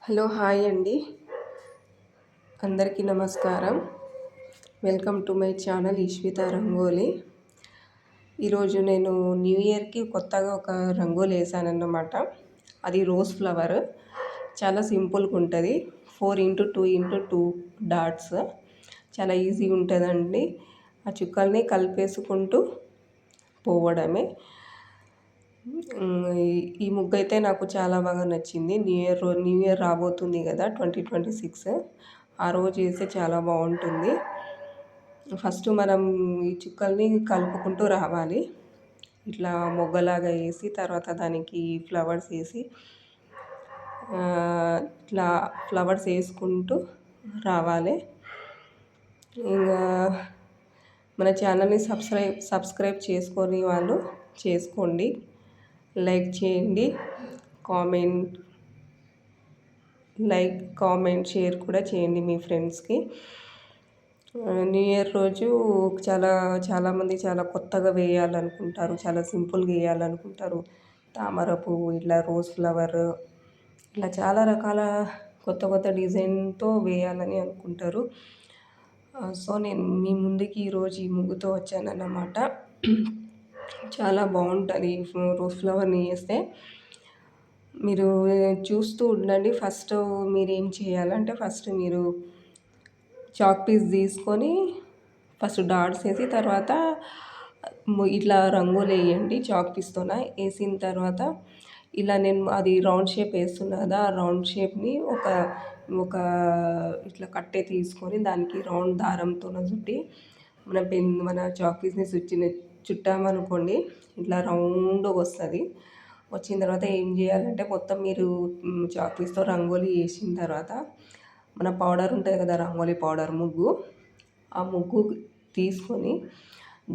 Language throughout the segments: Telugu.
హలో హాయ్ అండి, అందరికీ నమస్కారం. Welcome to my channel Eshwitha Rangoli. ఈరోజు నేను న్యూ ఇయర్కి కొత్తగా ఒక రంగోలి వేసానన్నమాట. అది రోజ్ ఫ్లవర్. చాలా సింపుల్గా ఉంటుంది. 4x2x2 dots. చాలా ఈజీగా ఉంటుందండి. ఆ చుక్కల్ని కలిపేసుకుంటూ పోవడమే. ఈ ముగ్గు అయితే నాకు చాలా బాగా నచ్చింది. న్యూ ఇయర్ రాబోతుంది కదా, 2026. ఆ రోజు వేస్తే చాలా బాగుంటుంది. ఫస్ట్ మనం ఈ చుక్కల్ని కలుపుకుంటూ రావాలి. ఇట్లా మొగ్గలాగా వేసి తర్వాత దానికి ఫ్లవర్స్ వేసి ఇట్లా ఫ్లవర్స్ వేసుకుంటూ రావాలి. ఇంకా మన ఛానల్ని సబ్స్క్రైబ్ చేసుకొని వాళ్ళు చేసుకోండి, లైక్ చేయండి, కామెంట్ షేర్ కూడా చేయండి మీ ఫ్రెండ్స్కి. న్యూ ఇయర్ రోజు చాలామంది చాలా కొత్తగా వేయాలనుకుంటారు, చాలా సింపుల్గా వేయాలనుకుంటారు. తామర పువ్వు, ఇట్లా రోజ్ ఫ్లవర్, ఇట్లా చాలా రకాల కొత్త డిజైన్తో వేయాలని అనుకుంటారు. సో నేను మీ ముందుకి ఈరోజు ఈ ముగ్గుతో వచ్చానన్నమాట. చాలా బాగుంటుంది రోజ్ ఫ్లవర్ని వేస్తే. మీరు చూస్తూ ఉండండి. ఫస్ట్ మీరు ఏం చేయాలంటే మీరు చాక్ పీస్ తీసుకొని ఫస్ట్ డాట్స్ వేసి తర్వాత ఇట్లా రంగులు వేయండి. చాక్ పీస్తోన వేసిన తర్వాత ఇలా నేను అది రౌండ్ షేప్ వేస్తున్నా కదా, ఆ రౌండ్ షేప్ని ఒక ఇట్లా కట్టే తీసుకొని దానికి రౌండ్ దారంతో చుట్టి మన చాక్ పీస్ని చుట్టామనుకోండి, ఇట్లా రౌండ్గా వస్తుంది. వచ్చిన తర్వాత ఏం చేయాలంటే మొత్తం మీరు చాక్ పీస్తో రంగోలీ వేసిన తర్వాత మన పౌడర్ ఉంటుంది కదా, రంగోలీ పౌడర్ ఆ ముగ్గు తీసుకొని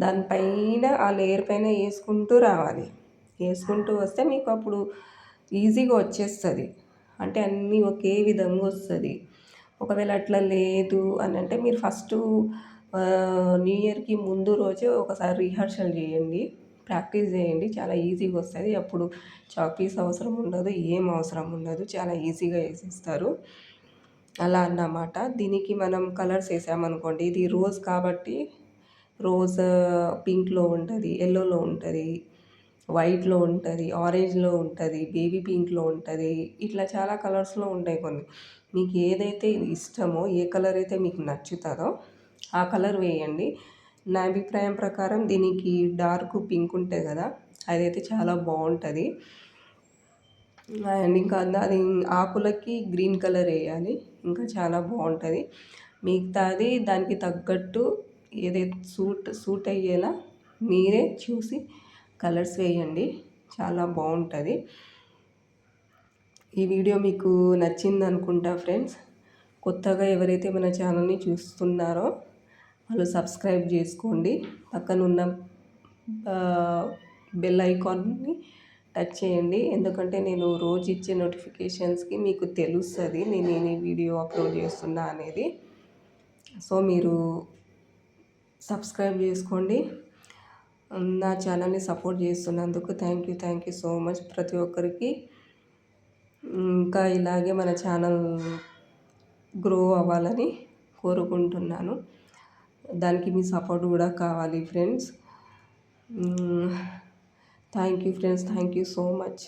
దానిపైన ఆ లేయర్ పైన వేసుకుంటూ రావాలి. వేసుకుంటూ వస్తే మీకు అప్పుడు ఈజీగా వచ్చేస్తుంది. అంటే అన్నీ ఒకే విధంగా వస్తుంది. ఒకవేళ అట్లా లేదు అని అంటే మీరు ఫస్ట్ న్యూ ఇయర్కి ముందు రోజే ఒకసారి రిహర్సల్ చేయండి, ప్రాక్టీస్ చేయండి. చాలా ఈజీగా వస్తుంది. అప్పుడు చాక్ పీస్ అవసరం ఉండదు, ఏం అవసరం ఉండదు. చాలా ఈజీగా వేసేస్తారు. అలా అన్నమాట. దీనికి మనం కలర్స్ వేసామనుకోండి, ఇది రోజ్ కాబట్టి రోజ్ పింక్లో ఉంటుంది, ఎల్లోలో ఉంటుంది, వైట్లో ఉంటుంది, ఆరెంజ్లో ఉంటుంది, బేబీ పింక్లో ఉంటుంది. ఇట్లా చాలా కలర్స్లో ఉంటాయి కొన్ని. మీకు ఏదైతే ఇష్టమో, ఏ కలర్ అయితే మీకు నచ్చుతుందో ఆ కలర్ వేయండి. నా అభిప్రాయం ప్రకారం దీనికి డార్క్ పింక్ ఉంటుంది కదా, అదైతే చాలా బాగుంటుంది. అండ్ ఇంకా అది ఆకులకి గ్రీన్ కలర్ వేయాలి, ఇంకా చాలా బాగుంటుంది. మిగతాది దానికి తగ్గట్టు ఏదైతే సూట్ అయ్యేలా మీరే చూసి కలర్స్ వేయండి, చాలా బాగుంటుంది. ఈ వీడియో మీకు నచ్చింది అనుకుంటా ఫ్రెండ్స్. కొత్తగా ఎవరైతే మన ఛానల్ని చూస్తున్నారో వాళ్ళు సబ్స్క్రైబ్ చేసుకోండి. పక్కనున్న బెల్ ఐకాన్ని టచ్ చేయండి. ఎందుకంటే నేను రోజు ఇచ్చే నోటిఫికేషన్స్కి మీకు తెలుస్తుంది నేను ఏ వీడియో అప్లోడ్ చేస్తున్నా అనేది. సో మీరు సబ్స్క్రైబ్ చేసుకోండి. నా ఛానల్ని సపోర్ట్ చేస్తున్నందుకు థ్యాంక్ యూ సో మచ్ ప్రతి ఒక్కరికి. ఇంకా ఇలాగే మన ఛానల్ గ్రో అవ్వాలని కోరుకుంటున్నాను. దానికి మీ సపోర్ట్ కూడా కావాలి friends. Thank you friends, thank you so much.